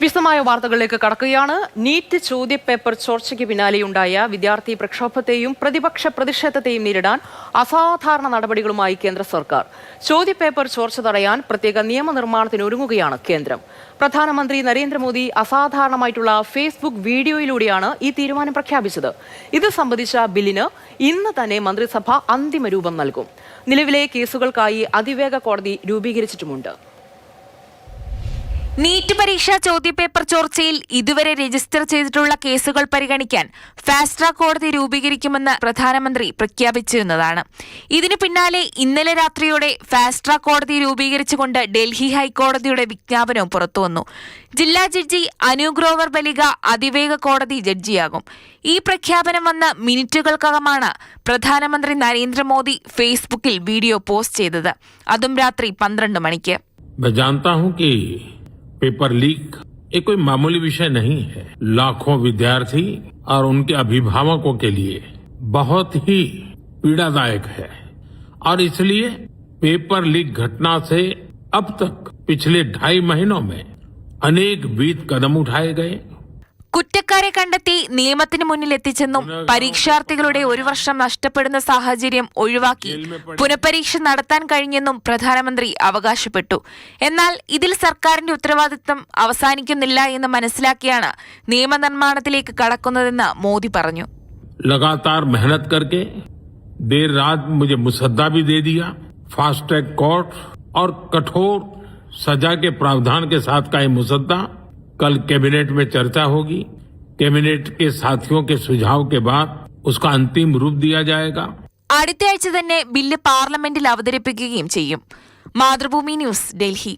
വിശദമായ വാർത്തകളിലേക്ക് കടക്കുകയാണ്. നീറ്റ് ചോദ്യപേപ്പർ ചോർച്ചയ്ക്ക് പിന്നാലെയുണ്ടായ വിദ്യാർത്ഥി പ്രക്ഷോഭത്തെയും പ്രതിപക്ഷ പ്രതിഷേധത്തെയും നേരിടാൻ അസാധാരണ നടപടികളുമായി കേന്ദ്ര സർക്കാർ. ചോദ്യപേപ്പർ ചോർച്ച തടയാൻ പ്രത്യേക നിയമനിർമ്മാണത്തിനൊരുങ്ങുകയാണ് കേന്ദ്രം. പ്രധാനമന്ത്രി നരേന്ദ്രമോദി അസാധാരണമായിട്ടുള്ള ഫേസ്ബുക്ക് വീഡിയോയിലൂടെയാണ് ഈ തീരുമാനം പ്രഖ്യാപിച്ചത്. ഇത് സംബന്ധിച്ച ബില്ലിന് ഇന്ന് തന്നെ മന്ത്രിസഭ അന്തിമ രൂപം നൽകും. നിലവിലെ കേസുകൾക്കായി അതിവേഗ കോടതി രൂപീകരിച്ചിട്ടുമുണ്ട്. നീറ്റ് പരീക്ഷാ ചോദ്യപേപ്പർ ചോർച്ചയിൽ ഇതുവരെ രജിസ്റ്റർ ചെയ്തിട്ടുള്ള കേസുകൾ പരിഗണിക്കാൻ ഫാസ്റ്റ് ട്രാക്ക് കോടതി രൂപീകരിക്കുമെന്ന് പ്രധാനമന്ത്രി പ്രഖ്യാപിച്ചിരുന്നതാണ്. ഇതിനു പിന്നാലെ ഇന്നലെ രാത്രിയോടെ ഫാസ്റ്റ് ട്രാക്ക് കോടതി രൂപീകരിച്ചുകൊണ്ട് ഡൽഹി ഹൈക്കോടതിയുടെ വിജ്ഞാപനവും പുറത്തുവന്നു. ജില്ലാ ജഡ്ജി അനു ഗ്രോവർ ബലിക അതിവേഗ കോടതി ജഡ്ജിയാകും. ഈ പ്രഖ്യാപനം വന്ന മിനിറ്റുകൾക്കകമാണ് പ്രധാനമന്ത്രി നരേന്ദ്രമോദി ഫേസ്ബുക്കിൽ വീഡിയോ പോസ്റ്റ് ചെയ്തത്. അതും രാത്രി 12 മണിക്ക്. पेपर लीक ये कोई मामूली विषय नहीं है। लाखों विद्यार्थी और उनके अभिभावकों के लिए बहुत ही पीड़ादायक है और इसलिए पेपर लीक घटना से अब तक पिछले 2.5 महीनों में अनेक विध कदम उठाए गए. കുറ്റക്കാരെ കണ്ടെത്തി നിയമത്തിന് മുന്നിൽ എത്തിച്ചെന്നും പരീക്ഷാർത്ഥികളുടെ 1 വർഷം നഷ്ടപ്പെടുന്ന സാഹചര്യം ഒഴിവാക്കി പുനഃപരീക്ഷ നടത്താൻ കഴിഞ്ഞെന്നും പ്രധാനമന്ത്രി അവകാശപ്പെട്ടു. എന്നാൽ ഇതിൽ സർക്കാരിന്റെ ഉത്തരവാദിത്തം അവസാനിക്കുന്നില്ല എന്ന് മനസ്സിലാക്കിയാണ് നിയമനിർമ്മാണത്തിലേക്ക് കടക്കുന്നതെന്ന് മോദി പറഞ്ഞു. लगातार मेहनत करके देर रात मुझे मुसद्दा भी दे दिया. फास्ट ट्रैक कोर्ट और कठोर सजा के प्रावधान के साथ का ये मुसद्दा कल कैबिनेट में चर्चा होगी. कैबिनेट के साथियों के सुझाव के बाद उसका अंतिम रूप दिया जाएगा. അടുത്ത ആഴ്ച തന്നെ ബില്ല് പാർലമെന്റിൽ അവതരിപ്പിക്കുകയും ചെയ്യും. മാതൃഭൂമി ന്യൂസ്, ഡൽഹി.